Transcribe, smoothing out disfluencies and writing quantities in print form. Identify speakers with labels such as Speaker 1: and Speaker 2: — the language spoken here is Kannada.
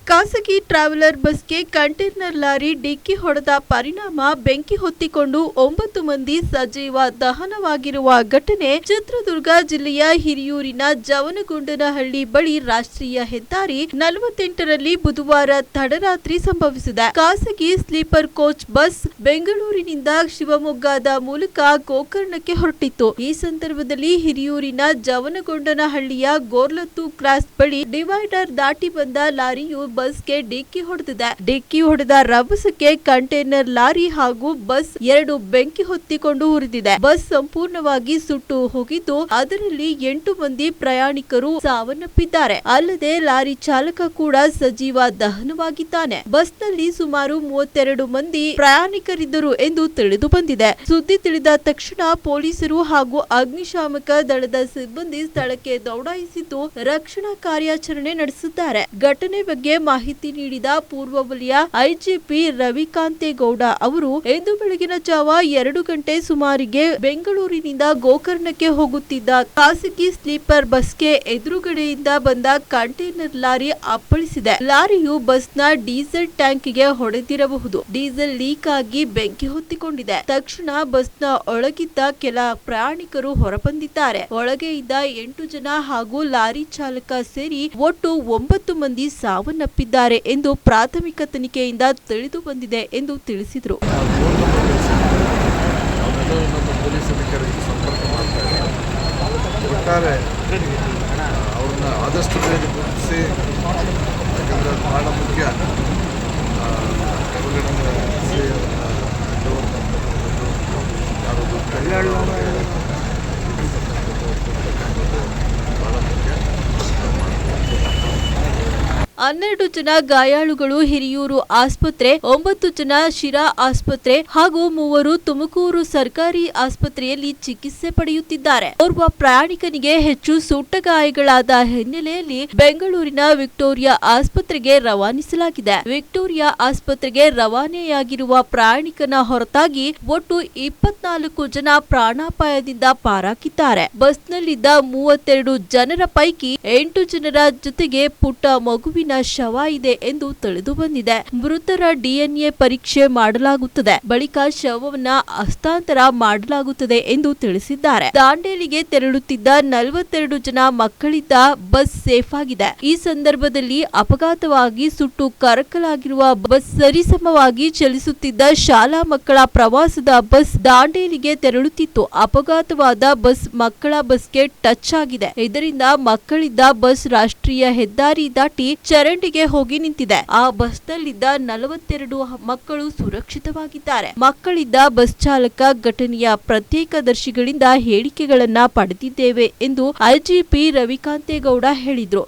Speaker 1: ಖಾಸಗಿ ಟ್ರಾವೆಲರ್ ಬಸ್ಗೆ ಕಂಟೈನರ್ ಲಾರಿ ಡಿಕ್ಕಿ ಹೊಡೆದ ಪರಿಣಾಮ ಬೆಂಕಿ ಹೊತ್ತಿಕೊಂಡು 9 ಮಂದಿ ಸಜೀವ ದಹನವಾಗಿರುವ ಘಟನೆ ಚಿತ್ರದುರ್ಗ ಜಿಲ್ಲೆಯ ಹಿರಿಯೂರಿನ ಜವನಗೊಂಡನಹಳ್ಳಿ ಬಳಿ ರಾಷ್ಟ್ರೀಯ ಹೆದ್ದಾರಿ 48ರಲ್ಲಿ ಬುಧವಾರ ತಡರಾತ್ರಿ ಸಂಭವಿಸಿದೆ. ಖಾಸಗಿ ಸ್ಲೀಪರ್ ಕೋಚ್ ಬಸ್ ಬೆಂಗಳೂರಿನಿಂದ ಶಿವಮೊಗ್ಗದ ಮೂಲಕ ಗೋಕರ್ಣಕ್ಕೆ ಹೊರಟಿತ್ತು. ಈ ಸಂದರ್ಭದಲ್ಲಿ ಹಿರಿಯೂರಿನ ಜವನಗೊಂಡನಹಳ್ಳಿಯ ಗೋರ್ಲತ್ತು ಕ್ರಾಸ್ ಬಳಿ ಡಿವೈಡರ್ ದಾಟಿ ಬಂದ ಲಾರಿಯು ಬಸ್ಗೆ ಡಿಕ್ಕಿ ಹೊಡೆದಿದೆ. ಡಿಕ್ಕಿ ಹೊಡೆದ ರಭಸಕ್ಕೆ ಕಂಟೈನರ್ ಲಾರಿ ಹಾಗೂ ಬಸ್ ಎರಡು ಬೆಂಕಿ ಹೊತ್ತಿಕೊಂಡು ಉರಿದಿದೆ. ಬಸ್ ಸಂಪೂರ್ಣವಾಗಿ ಸುಟ್ಟು ಹೋಗಿದ್ದು ಅದರಲ್ಲಿ 8 ಮಂದಿ ಪ್ರಯಾಣಿಕರು ಸಾವನ್ನಪ್ಪಿದ್ದಾರೆ. ಅಲ್ಲದೆ ಲಾರಿ ಚಾಲಕ ಕೂಡ ಸಜೀವ ದಹನವಾಗಿದ್ದಾನೆ. ಬಸ್ನಲ್ಲಿ ಸುಮಾರು 32 ಮಂದಿ ಪ್ರಯಾಣಿಕರಿದ್ದರು ಎಂದು ತಿಳಿದು ಬಂದಿದೆ. ಸುದ್ದಿ ತಿಳಿದ ತಕ್ಷಣ ಪೊಲೀಸರು ಹಾಗೂ ಅಗ್ನಿಶಾಮಕ ದಳದ ಸಿಬ್ಬಂದಿ ಸ್ಥಳಕ್ಕೆ ದೌಡಾಯಿಸಿದ್ದು ರಕ್ಷಣಾ ಕಾರ್ಯಾಚರಣೆ ನಡೆಸಿದ್ದಾರೆ. ಘಟನೆ ಬಗ್ಗೆ ಮಾಹಿತಿ ನೀಡಿದ ಪೂರ್ವ ವಲಯ ಐಜಿಪಿ ರವಿಕಾಂತೇಗೌಡ ಅವರು ಇಂದು ಬೆಳಗಿನ ಜಾವ 2 ಗಂಟೆ ಸುಮಾರಿಗೆ ಬೆಂಗಳೂರಿನಿಂದ ಗೋಕರ್ಣಕ್ಕೆ ಹೋಗುತ್ತಿದ್ದ ಖಾಸಗಿ ಸ್ಲೀಪರ್ ಬಸ್ಗೆ ಎದುರುಗಡೆಯಿಂದ ಬಂದ ಕಂಟೈನರ್ ಲಾರಿ ಅಪ್ಪಳಿಸಿದೆ. ಲಾರಿಯು ಬಸ್ನ ಡೀಸೆಲ್ ಟ್ಯಾಂಕ್ಗೆ ಹೊಡೆದಿರಬಹುದು. ಡೀಸೆಲ್ ಲೀಕ್ ಆಗಿ ಬೆಂಕಿ ಹೊತ್ತಿಕೊಂಡಿದೆ. ತಕ್ಷಣ ಬಸ್ನ ಒಳಗಿದ್ದ ಕೆಲ ಪ್ರಯಾಣಿಕರು ಹೊರಬಂದಿದ್ದಾರೆ. ಒಳಗೆ ಇದ್ದ 8 ಜನ ಹಾಗೂ ಲಾರಿ ಚಾಲಕ ಸೇರಿ ಒಟ್ಟು 9 ಮಂದಿ ಸಾವನ್ನಪ್ಪಿದ್ದಾರೆ ಎಂದು ಪ್ರಾಥಮಿಕ ತನಿಖೆಯಿಂದ ತಿಳಿದು ಬಂದಿದೆ ಎಂದು ತಿಳಿಸಿದರು.
Speaker 2: ಅವ್ರನ್ನ ಆದಷ್ಟು ಬೇಗ ಗುರುತಿಸಿ, ಯಾಕಂದರೆ ಅದು ಬಹಳ ಮುಖ್ಯ.
Speaker 1: ಹನ್ನೆರಡು ಜನ ಗಾಯಾಳುಗಳು ಹಿರಿಯೂರು ಆಸ್ಪತ್ರೆ, 9 ಜನ ಶಿರಾ ಆಸ್ಪತ್ರೆ ಹಾಗೂ 3 ತುಮಕೂರು ಸರ್ಕಾರಿ ಆಸ್ಪತ್ರೆಯಲ್ಲಿ ಚಿಕಿತ್ಸೆ ಪಡೆಯುತ್ತಿದ್ದಾರೆ. ಓರ್ವ ಪ್ರಯಾಣಿಕನಿಗೆ ಹೆಚ್ಚು ಸುಟ್ಟ ಗಾಯಗಳಾದ ಹಿನ್ನೆಲೆಯಲ್ಲಿ ಬೆಂಗಳೂರಿನ ವಿಕ್ಟೋರಿಯಾ ಆಸ್ಪತ್ರೆಗೆ ರವಾನಿಸಲಾಗಿದೆ. ವಿಕ್ಟೋರಿಯಾ ಆಸ್ಪತ್ರೆಗೆ ರವಾನೆಯಾಗಿರುವ ಪ್ರಯಾಣಿಕನ ಹೊರತಾಗಿ ಒಟ್ಟು 24 ಜನ ಪ್ರಾಣಾಪಾಯದಿಂದ ಪಾರಾಗಿದ್ದಾರೆ. ಬಸ್ನಲ್ಲಿದ್ದ 32 ಜನರ ಪೈಕಿ 8 ಜನರ ಜೊತೆಗೆ ಪುಟ್ಟ ಮಗುವಿನ ಶವ ಇದೆ ಎಂದು ತಿಳಿದು ಬಂದಿದೆ. ಮೃತರ ಡಿಎನ್ಎ ಪರೀಕ್ಷೆ ಮಾಡಲಾಗುತ್ತದೆ. ಬಳಿಕ ಶವವನ್ನ ಹಸ್ತಾಂತರ ಮಾಡಲಾಗುತ್ತದೆ ಎಂದು ತಿಳಿಸಿದ್ದಾರೆ. ದಾಂಡೇಲಿಗೆ ತೆರಳುತ್ತಿದ್ದ 42 ಜನ ಮಕ್ಕಳಿದ್ದ ಬಸ್ ಸೇಫ್ ಆಗಿದೆ. ಈ ಸಂದರ್ಭದಲ್ಲಿ ಅಪಘಾತವಾಗಿ ಸುಟ್ಟು ಕರಕಲಾಗಿರುವ ಬಸ್ ಸರಿಸಮವಾಗಿ ಚಲಿಸುತ್ತಿದ್ದ ಶಾಲಾ ಮಕ್ಕಳ ಪ್ರವಾಸದ ಬಸ್ ದಾಂಡೇಲಿಗೆ ತೆರಳುತ್ತಿತ್ತು. ಅಪಘಾತವಾದ ಬಸ್ ಮಕ್ಕಳ ಬಸ್ಗೆ ಟಚ್ ಆಗಿದೆ. ಇದರಿಂದ ಮಕ್ಕಳಿದ್ದ ಬಸ್ ರಾಷ್ಟ್ರೀಯ ಹೆದ್ದಾರಿ ದಾಟಿ ಚರಂಡಿಗೆ ಹೋಗಿ ನಿಂತಿದೆ. ಆ ಬಸ್ನಲ್ಲಿದ್ದ 42 ಮಕ್ಕಳು ಸುರಕ್ಷಿತವಾಗಿದ್ದಾರೆ. ಮಕ್ಕಳಿದ್ದ ಬಸ್ ಚಾಲಕ ಘಟನೆಯ ಪ್ರತ್ಯೇಕದರ್ಶಿಗಳಿಂದ ಹೇಳಿಕೆಗಳನ್ನ ಪಡೆದಿದ್ದೇವೆ ಎಂದು ಐಜಿಪಿ ರವಿಕಾಂತೇಗೌಡ ಹೇಳಿದರು.